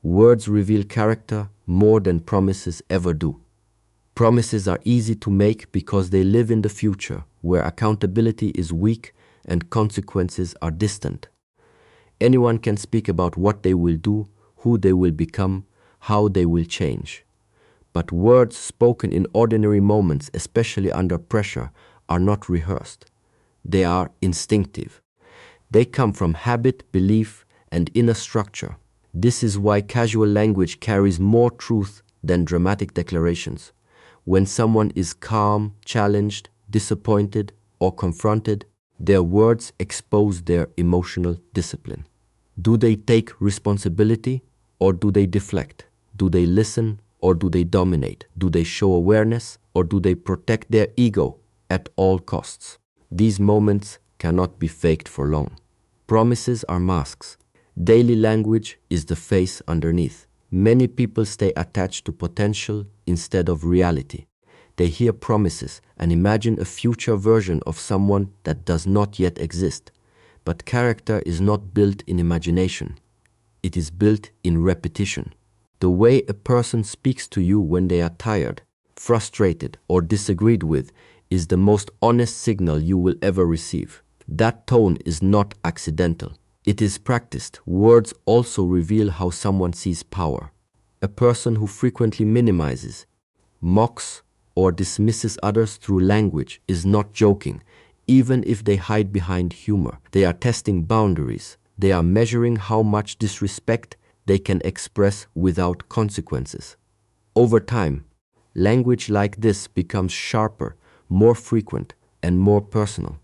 Words reveal character more than promises ever do. Promises are easy to make because they live in the future, where accountability is weak and consequences are distant. Anyone can speak about what they will do, who they will become, how they will change. But words spoken in ordinary moments, especially under pressure, are not rehearsed. They are instinctive. They come from habit, belief, and inner structure. This is why casual language carries more truth than dramatic declarations. When someone is calm, challenged, disappointed, or confronted, their words expose their emotional discipline. Do they take responsibility or do they deflect? Do they listen or do they dominate? Do they show awareness or do they protect their ego at all costs? These moments cannot be faked for long. Promises are masks. Daily language is the face underneath. Many people stay attached to potential instead of reality. They hear promises and imagine a future version of someone that does not yet exist. But character is not built in imagination. It is built in repetition. The way a person speaks to you when they are tired, frustrated, or disagreed with is the most honest signal you will ever receive. That tone is not accidental. It is practiced. Words also reveal how someone sees power. A person who frequently minimizes, mocks, or dismisses others through language is not joking, even if they hide behind humor. They are testing boundaries. They are measuring how much disrespect they can express without consequences. Over time, language like this becomes sharper, more frequent, and more personal.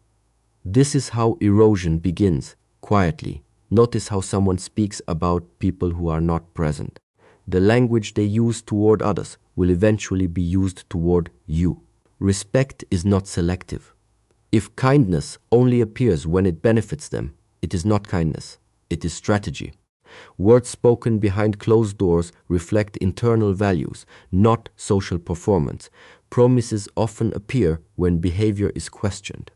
This is how erosion begins, quietly. Notice how someone speaks about people who are not present. The language they use toward others will eventually be used toward you. Respect is not selective. If kindness only appears when it benefits them, it is not kindness, it is strategy. Words spoken behind closed doors reflect internal values, not social performance. Promises often appear when behavior is questioned.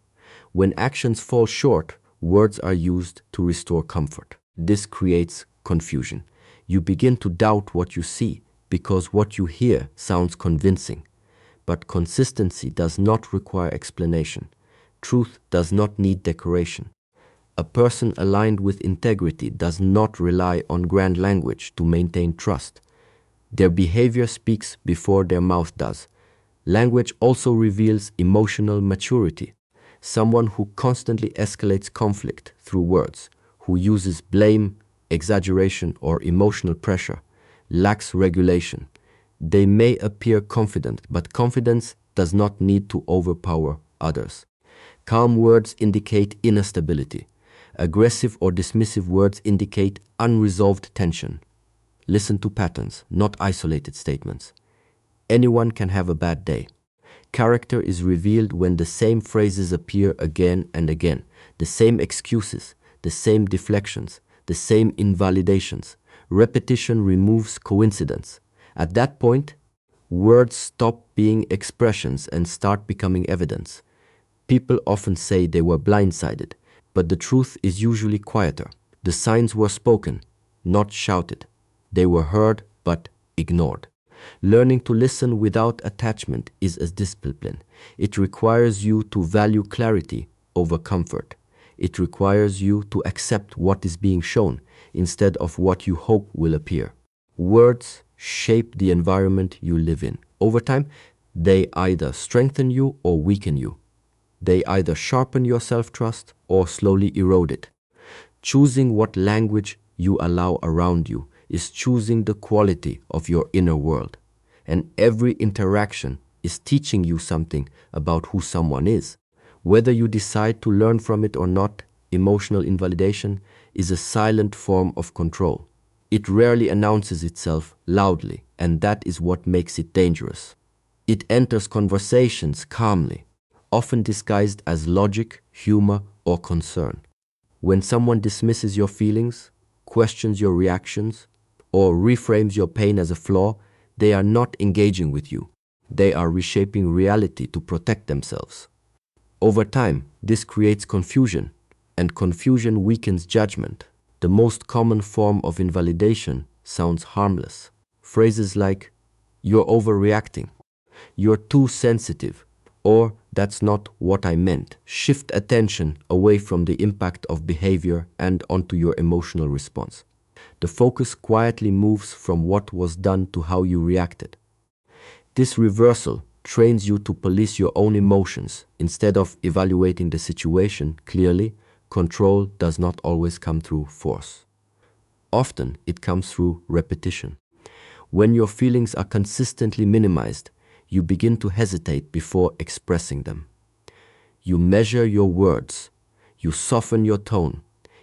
When actions fall short, words are used to restore comfort. This creates confusion. You begin to doubt what you see because what you hear sounds convincing. But consistency does not require explanation. Truth does not need decoration. A person aligned with integrity does not rely on grand language to maintain trust. Their behavior speaks before their mouth does. Language also reveals emotional maturity. Someone who constantly escalates conflict through words, who uses blame, exaggeration, or emotional pressure, lacks regulation. They may appear confident, but confidence does not need to overpower others. Calm words indicate inner stability. Aggressive or dismissive words indicate unresolved tension. Listen to patterns, not isolated statements. Anyone can have a bad day. Character is revealed when the same phrases appear again and again, the same excuses, the same deflections, the same invalidations. Repetition removes coincidence. At that point, words stop being expressions and start becoming evidence. People often say they were blindsided, but the truth is usually quieter. The signs were spoken, not shouted. They were heard, but ignored. Learning to listen without attachment is a discipline. It requires you to value clarity over comfort. It requires you to accept what is being shown instead of what you hope will appear. Words shape the environment you live in. Over time, they either strengthen you or weaken you. They either sharpen your self-trust or slowly erode it. Choosing what language you allow around you is choosing the quality of your inner world. And every interaction is teaching you something about who someone is. Whether you decide to learn from it or not, emotional invalidation is a silent form of control. It rarely announces itself loudly, and that is what makes it dangerous. It enters conversations calmly, often disguised as logic, humor, or concern. When someone dismisses your feelings, questions your reactions, or reframes your pain as a flaw, they are not engaging with you. They are reshaping reality to protect themselves. Over time, this creates confusion, and confusion weakens judgment. The most common form of invalidation sounds harmless. Phrases like, "You're overreacting," "You're too sensitive," or "That's not what I meant," shift attention away from the impact of behavior and onto your emotional response. The focus quietly moves from what was done to how you reacted. This reversal trains you to police your own emotions. Instead of evaluating the situation clearly, control does not always come through force. Often it comes through repetition. When your feelings are consistently minimized, you begin to hesitate before expressing them. You measure your words. You soften your tone.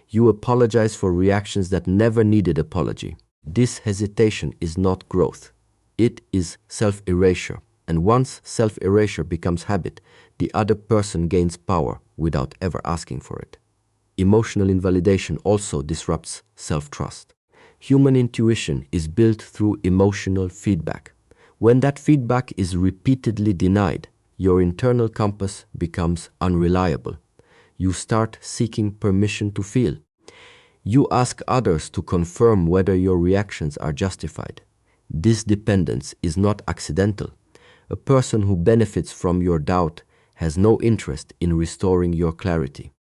You apologize for reactions that never needed apology. This hesitation is not growth. It is self-erasure. And once self-erasure becomes habit, the other person gains power without ever asking for it. Emotional invalidation also disrupts self-trust. Human intuition is built through emotional feedback. When that feedback is repeatedly denied, your internal compass becomes unreliable. You start seeking permission to feel. You ask others to confirm whether your reactions are justified. This dependence is not accidental. A person who benefits from your doubt has no interest in restoring your clarity.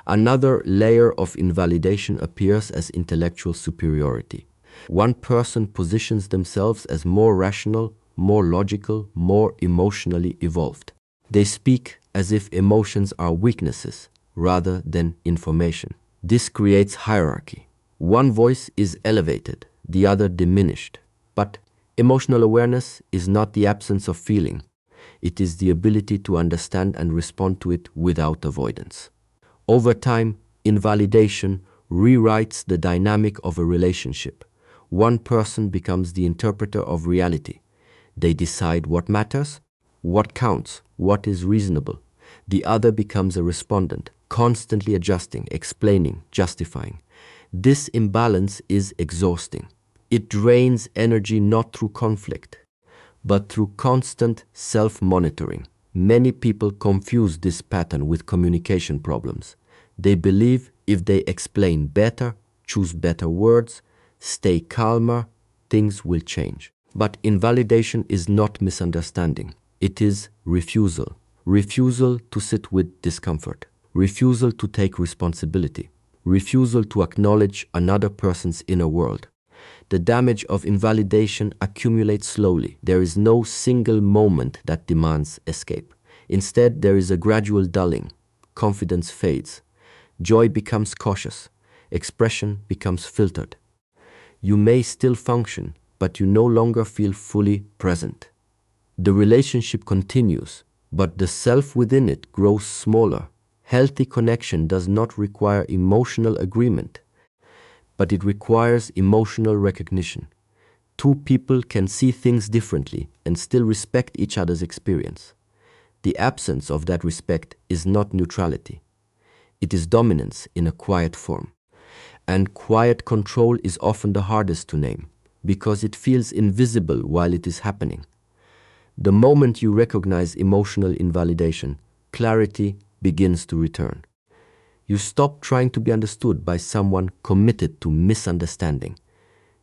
Another layer of invalidation appears as intellectual superiority. One person positions themselves as more rational, more logical, more emotionally evolved. They speak as if emotions are weaknesses rather than information. This creates hierarchy. One voice is elevated, the other diminished. But emotional awareness is not the absence of feeling. It is the ability to understand and respond to it without avoidance. Over time, invalidation rewrites the dynamic of a relationship. One person becomes the interpreter of reality. They decide what matters, what counts, what is reasonable. The other becomes a respondent, constantly adjusting, explaining, justifying. This imbalance is exhausting. It drains energy not through conflict, but through constant self-monitoring. Many people confuse this pattern with communication problems. They believe if they explain better, choose better words, stay calmer, things will change. But invalidation is not misunderstanding. It is refusal. Refusal to sit with discomfort. Refusal to take responsibility. Refusal to acknowledge another person's inner world. The damage of invalidation accumulates slowly. There is no single moment that demands escape. Instead, there is a gradual dulling. Confidence fades. Joy becomes cautious. Expression becomes filtered. You may still function, but you no longer feel fully present. The relationship continues, but the self within it grows smaller. Healthy connection does not require emotional agreement, but it requires emotional recognition. Two people can see things differently and still respect each other's experience. The absence of that respect is not neutrality. It is dominance in a quiet form. And quiet control is often the hardest to name, because it feels invisible while it is happening. The moment you recognize emotional invalidation, clarity begins to return. You stop trying to be understood by someone committed to misunderstanding.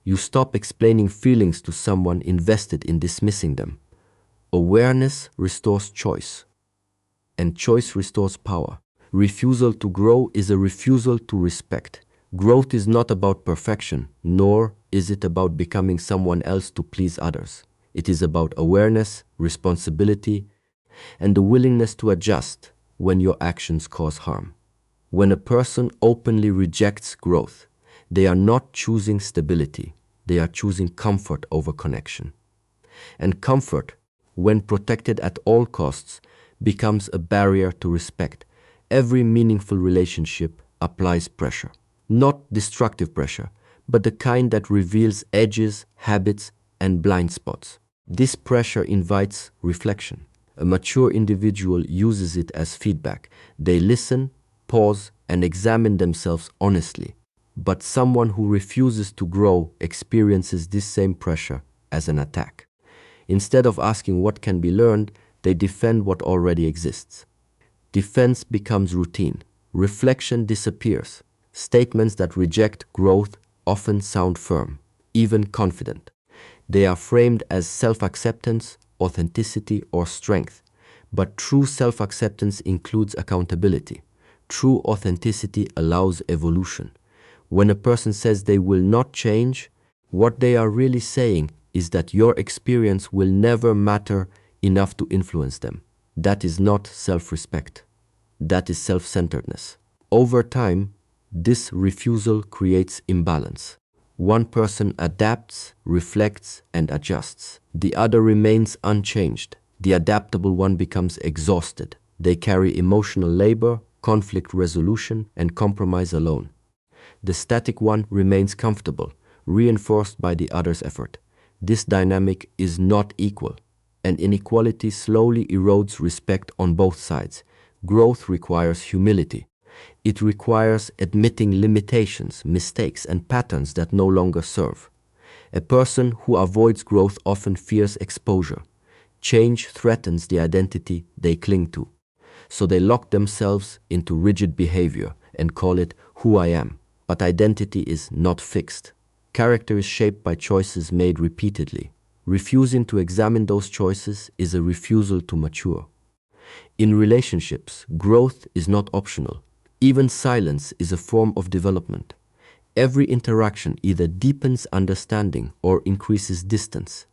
You stop explaining feelings to someone invested in dismissing them. Awareness restores choice, and choice restores power. Refusal to grow is a refusal to respect. Growth is not about perfection, nor is it about becoming someone else to please others. It is about awareness, responsibility, and the willingness to adjust when your actions cause harm. When a person openly rejects growth, they are not choosing stability. They are choosing comfort over connection. And comfort, when protected at all costs, becomes a barrier to respect. Every meaningful relationship applies pressure. Not destructive pressure, but the kind that reveals edges, habits, and blind spots. This pressure invites reflection. A mature individual uses it as feedback. They listen, pause, and examine themselves honestly. But someone who refuses to grow experiences this same pressure as an attack. Instead of asking what can be learned, they defend what already exists. Defense becomes routine. Reflection disappears. Statements that reject growth often sound firm. even confident. They are framed as self-acceptance, authenticity, or strength. But true self-acceptance includes accountability. True authenticity allows evolution. When a person says they will not change, what they are really saying is that your experience will never matter enough to influence them. That is not self-respect. That is self-centeredness. Over time, this refusal creates imbalance. One person adapts, reflects, and adjusts. The other remains unchanged. The adaptable one becomes exhausted. They carry emotional labor, conflict resolution, and compromise alone. The static one remains comfortable, reinforced by the other's effort. This dynamic is not equal, and inequality slowly erodes respect on both sides. Growth requires humility. It requires admitting limitations, mistakes, and patterns that no longer serve. A person who avoids growth often fears exposure. Change threatens the identity they cling to. So they lock themselves into rigid behavior and call it who I am. But identity is not fixed. Character is shaped by choices made repeatedly. Refusing to examine those choices is a refusal to mature. In relationships, growth is not optional. Even silence is a form of development. Every interaction either deepens understanding or increases distance.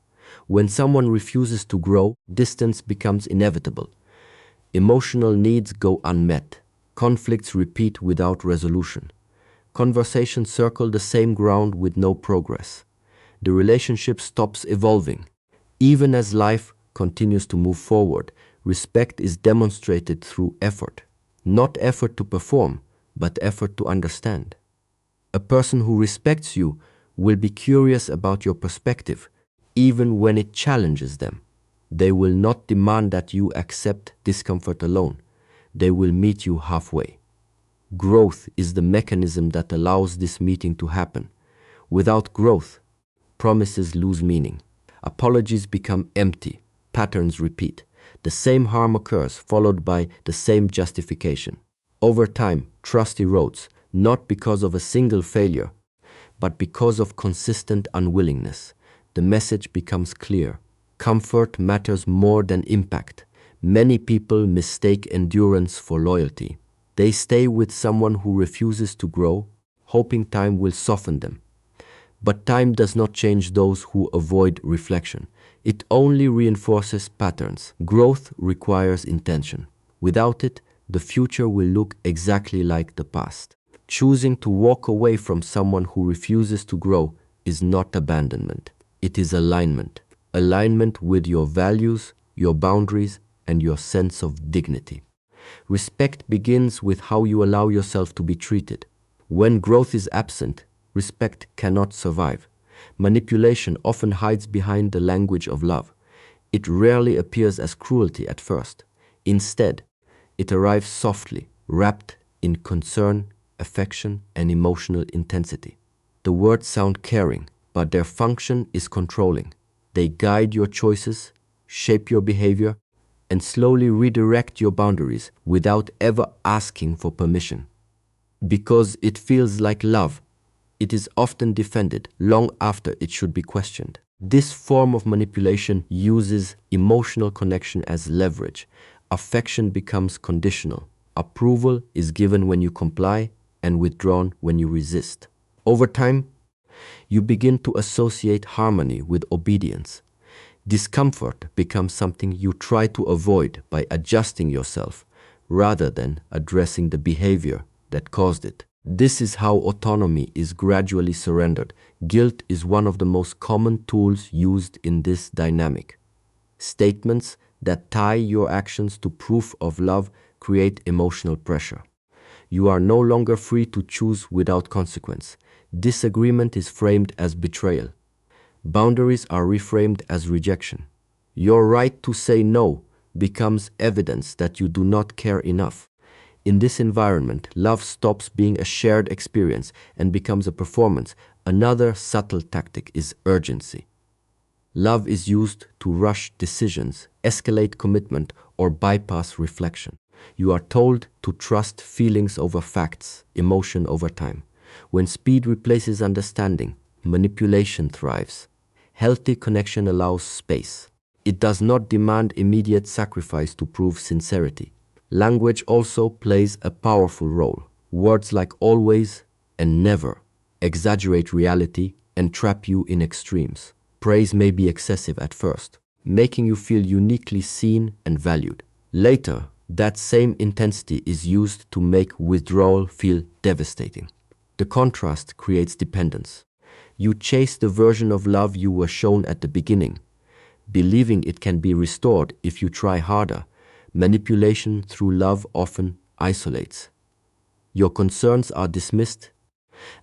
When someone refuses to grow, distance becomes inevitable. Emotional needs go unmet. Conflicts repeat without resolution. Conversations circle the same ground with no progress. The relationship stops evolving. Even as life continues to move forward, respect is demonstrated through effort. Not effort to perform, but effort to understand. A person who respects you will be curious about your perspective, even when it challenges them. They will not demand that you accept discomfort alone. They will meet you halfway. Growth is the mechanism that allows this meeting to happen. Without growth, promises lose meaning. Apologies become empty. Patterns repeat. The same harm occurs, followed by the same justification. Over time, trust erodes, not because of a single failure, but because of consistent unwillingness. The message becomes clear. Comfort matters more than impact. Many people mistake endurance for loyalty. They stay with someone who refuses to grow, hoping time will soften them. But time does not change those who avoid reflection. It only reinforces patterns. Growth requires intention. Without it, the future will look exactly like the past. Choosing to walk away from someone who refuses to grow is not abandonment. It is alignment. Alignment with your values, your boundaries, and your sense of dignity. Respect begins with how you allow yourself to be treated. When growth is absent, respect cannot survive. Manipulation often hides behind the language of love. It rarely appears as cruelty at first. Instead, it arrives softly, wrapped in concern, affection, and emotional intensity. The words sound caring, but their function is controlling. They guide your choices, shape your behavior, and slowly redirect your boundaries without ever asking for permission. Because it feels like love, it is often defended long after it should be questioned. This form of manipulation uses emotional connection as leverage. Affection becomes conditional. Approval is given when you comply and withdrawn when you resist. Over time, you begin to associate harmony with obedience. Discomfort becomes something you try to avoid by adjusting yourself rather than addressing the behavior that caused it. This is how autonomy is gradually surrendered. Guilt is one of the most common tools used in this dynamic. Statements that tie your actions to proof of love create emotional pressure. You are no longer free to choose without consequence. Disagreement is framed as betrayal. Boundaries are reframed as rejection. Your right to say no becomes evidence that you do not care enough. In this environment, love stops being a shared experience and becomes a performance. Another subtle tactic is urgency. Love is used to rush decisions, escalate commitment, or bypass reflection. You are told to trust feelings over facts, emotion over time. When speed replaces understanding, manipulation thrives. Healthy connection allows space. It does not demand immediate sacrifice to prove sincerity. Language also plays a powerful role. Words like always and never exaggerate reality and trap you in extremes. Praise may be excessive at first, making you feel uniquely seen and valued. Later, that same intensity is used to make withdrawal feel devastating. The contrast creates dependence. You chase the version of love you were shown at the beginning, believing it can be restored if you try harder. Manipulation through love often isolates. Your concerns are dismissed,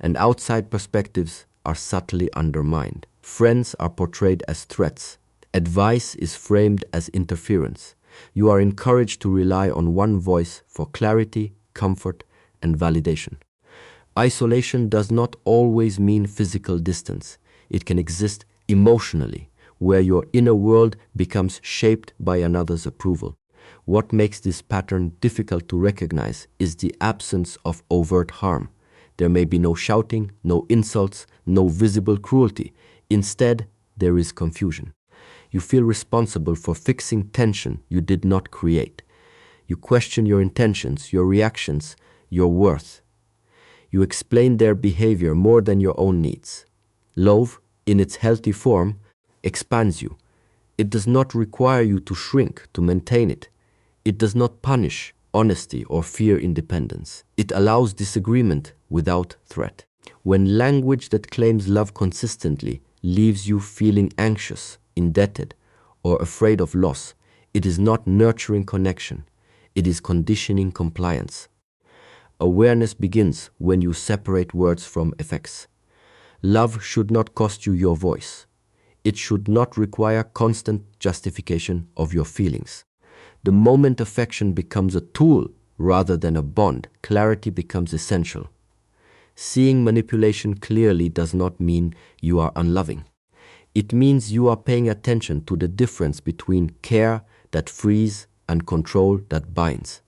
and outside perspectives are subtly undermined. Friends are portrayed as threats. Advice is framed as interference. You are encouraged to rely on one voice for clarity, comfort, and validation. Isolation does not always mean physical distance. It can exist emotionally, where your inner world becomes shaped by another's approval. What makes this pattern difficult to recognize is the absence of overt harm. There may be no shouting, no insults, no visible cruelty. Instead, there is confusion. You feel responsible for fixing tension you did not create. You question your intentions, your reactions, your worth. You explain their behavior more than your own needs. Love, in its healthy form, expands you. It does not require you to shrink to maintain it. It does not punish honesty or fear independence. It allows disagreement without threat. When language that claims love consistently leaves you feeling anxious, indebted, or afraid of loss, it is not nurturing connection. It is conditioning compliance. Awareness begins when you separate words from effects. Love should not cost you your voice. It should not require constant justification of your feelings. The moment affection becomes a tool rather than a bond, clarity becomes essential. Seeing manipulation clearly does not mean you are unloving. It means you are paying attention to the difference between care that frees and control that binds.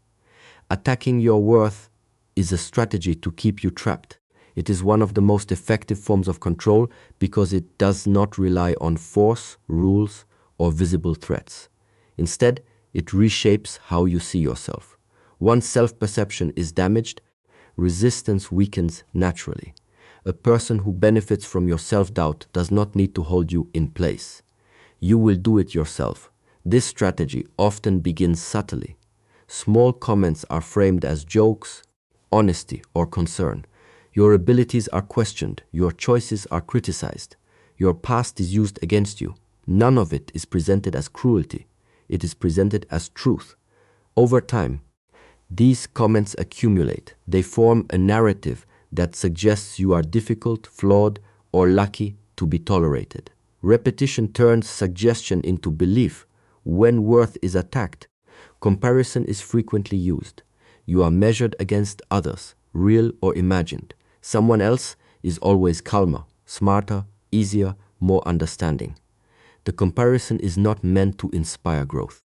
Attacking your worth is a strategy to keep you trapped. It is one of the most effective forms of control because it does not rely on force, rules, or visible threats. Instead, it reshapes how you see yourself. Once self-perception is damaged, resistance weakens naturally. A person who benefits from your self-doubt does not need to hold you in place. You will do it yourself. This strategy often begins subtly. Small comments are framed as jokes, honesty, or concern. Your abilities are questioned. Your choices are criticized. Your past is used against you. None of it is presented as cruelty. It is presented as truth. Over time, these comments accumulate. They form a narrative that suggests you are difficult, flawed, or lucky to be tolerated. Repetition turns suggestion into belief. When worth is attacked, comparison is frequently used. You are measured against others, real or imagined. Someone else is always calmer, smarter, easier, more understanding. The comparison is not meant to inspire growth.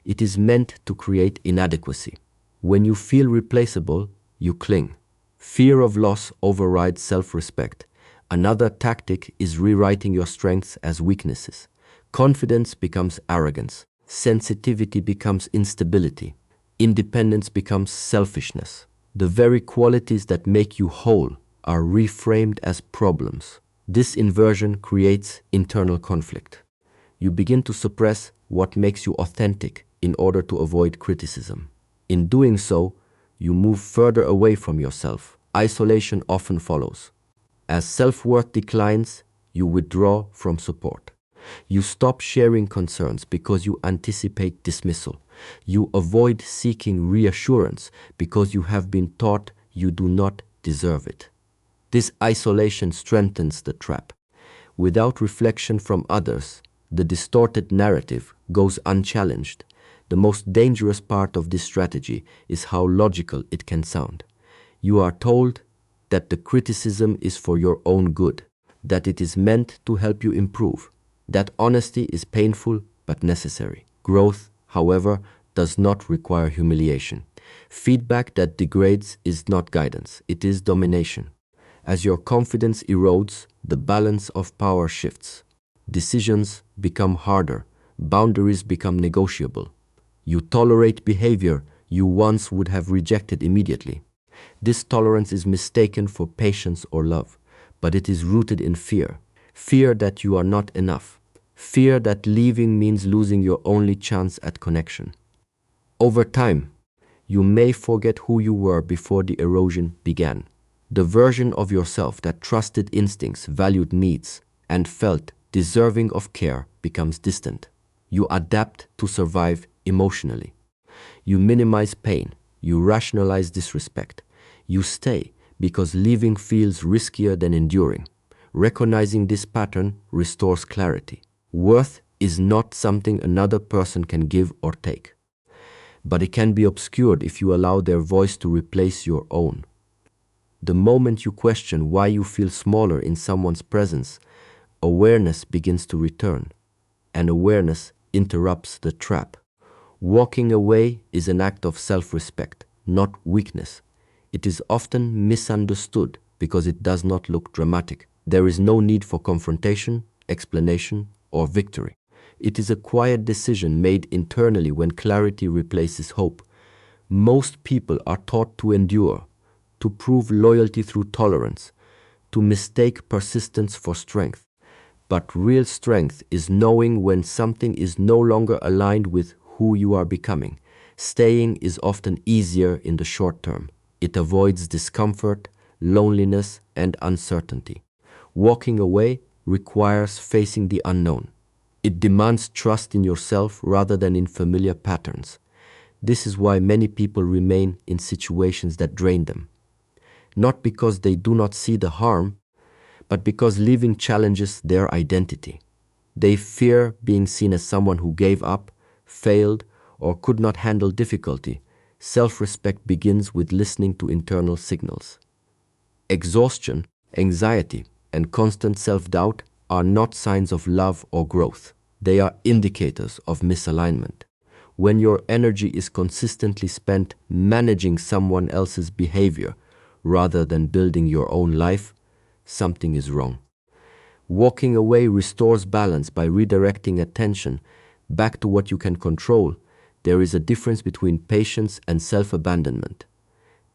It is meant to create inadequacy. When you feel replaceable, you cling. Fear of loss overrides self-respect. Another tactic is rewriting your strengths as weaknesses. Confidence becomes arrogance. Sensitivity becomes instability. Independence becomes selfishness. The very qualities that make you whole are reframed as problems. This inversion creates internal conflict. You begin to suppress what makes you authentic in order to avoid criticism. In doing so, you move further away from yourself. Isolation often follows. As self-worth declines, you withdraw from support. You stop sharing concerns because you anticipate dismissal. You avoid seeking reassurance because you have been taught you do not deserve it. This isolation strengthens the trap. Without reflection from others, the distorted narrative goes unchallenged. The most dangerous part of this strategy is how logical it can sound. You are told that the criticism is for your own good, that it is meant to help you improve, that honesty is painful but necessary. Growth, however, does not require humiliation. Feedback that degrades is not guidance, it is domination. As your confidence erodes, the balance of power shifts. Decisions become harder, boundaries become negotiable. You tolerate behavior you once would have rejected immediately. This tolerance is mistaken for patience or love, but it is rooted in fear. Fear that you are not enough. Fear that leaving means losing your only chance at connection. Over time, you may forget who you were before the erosion began. The version of yourself that trusted instincts, valued needs, and felt deserving of care becomes distant. You adapt to survive emotionally. You minimize pain. You rationalize disrespect. You stay because leaving feels riskier than enduring. Recognizing this pattern restores clarity. Worth is not something another person can give or take, but it can be obscured if you allow their voice to replace your own. The moment you question why you feel smaller in someone's presence, awareness begins to return, and awareness interrupts the trap. Walking away is an act of self-respect, not weakness. It is often misunderstood because it does not look dramatic. There is no need for confrontation, explanation, or victory. It is a quiet decision made internally when clarity replaces hope. Most people are taught to endure, to prove loyalty through tolerance, to mistake persistence for strength. But real strength is knowing when something is no longer aligned with who you are becoming. Staying is often easier in the short term. It avoids discomfort, loneliness, and uncertainty. Walking away requires facing the unknown. It demands trust in yourself rather than in familiar patterns. This is why many people remain in situations that drain them. Not because they do not see the harm, but because leaving challenges their identity. They fear being seen as someone who gave up, failed, or could not handle difficulty. Self-respect begins with listening to internal signals. Exhaustion, anxiety, and constant self-doubt are not signs of love or growth. They are indicators of misalignment. When your energy is consistently spent managing someone else's behavior rather than building your own life, something is wrong. Walking away restores balance by redirecting attention back to what you can control. There is a difference between patience and self-abandonment.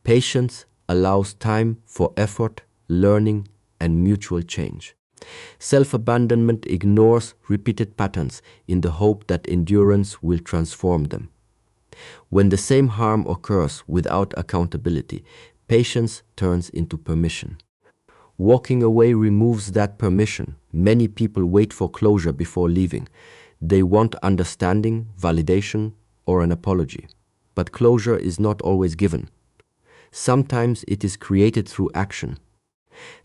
Patience allows time for effort, learning, and mutual change. Self-abandonment ignores repeated patterns in the hope that endurance will transform them. When the same harm occurs without accountability, patience turns into permission. Walking away removes that permission. Many people wait for closure before leaving. They want understanding, validation, or an apology. But closure is not always given. Sometimes it is created through action.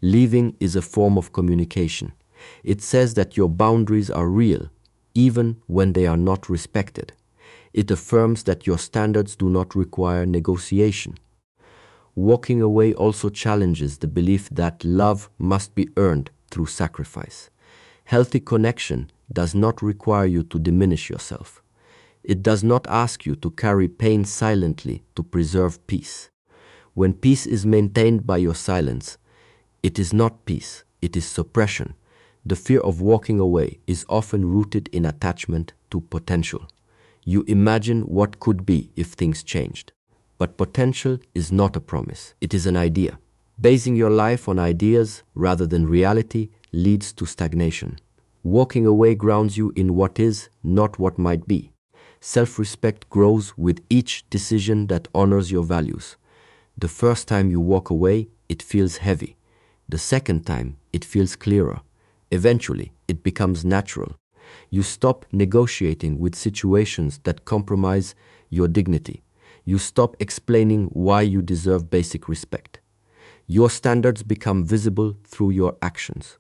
Leaving is a form of communication. It says that your boundaries are real, even when they are not respected. It affirms that your standards do not require negotiation. Walking away also challenges the belief that love must be earned through sacrifice. Healthy connection does not require you to diminish yourself. It does not ask you to carry pain silently to preserve peace. When peace is maintained by your silence, it is not peace, it is suppression. The fear of walking away is often rooted in attachment to potential. You imagine what could be if things changed. But potential is not a promise, it is an idea. Basing your life on ideas rather than reality leads to stagnation. Walking away grounds you in what is, not what might be. Self-respect grows with each decision that honors your values. The first time you walk away, it feels heavy. The second time, it feels clearer. Eventually, it becomes natural. You stop negotiating with situations that compromise your dignity. You stop explaining why you deserve basic respect. Your standards become visible through your actions.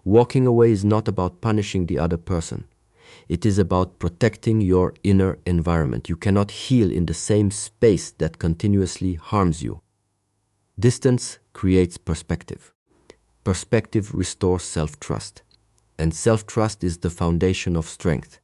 Walking away is not about punishing the other person. It is about protecting your inner environment. You cannot heal in the same space that continuously harms you. Distance creates perspective. Perspective restores self-trust. And self-trust is the foundation of strength.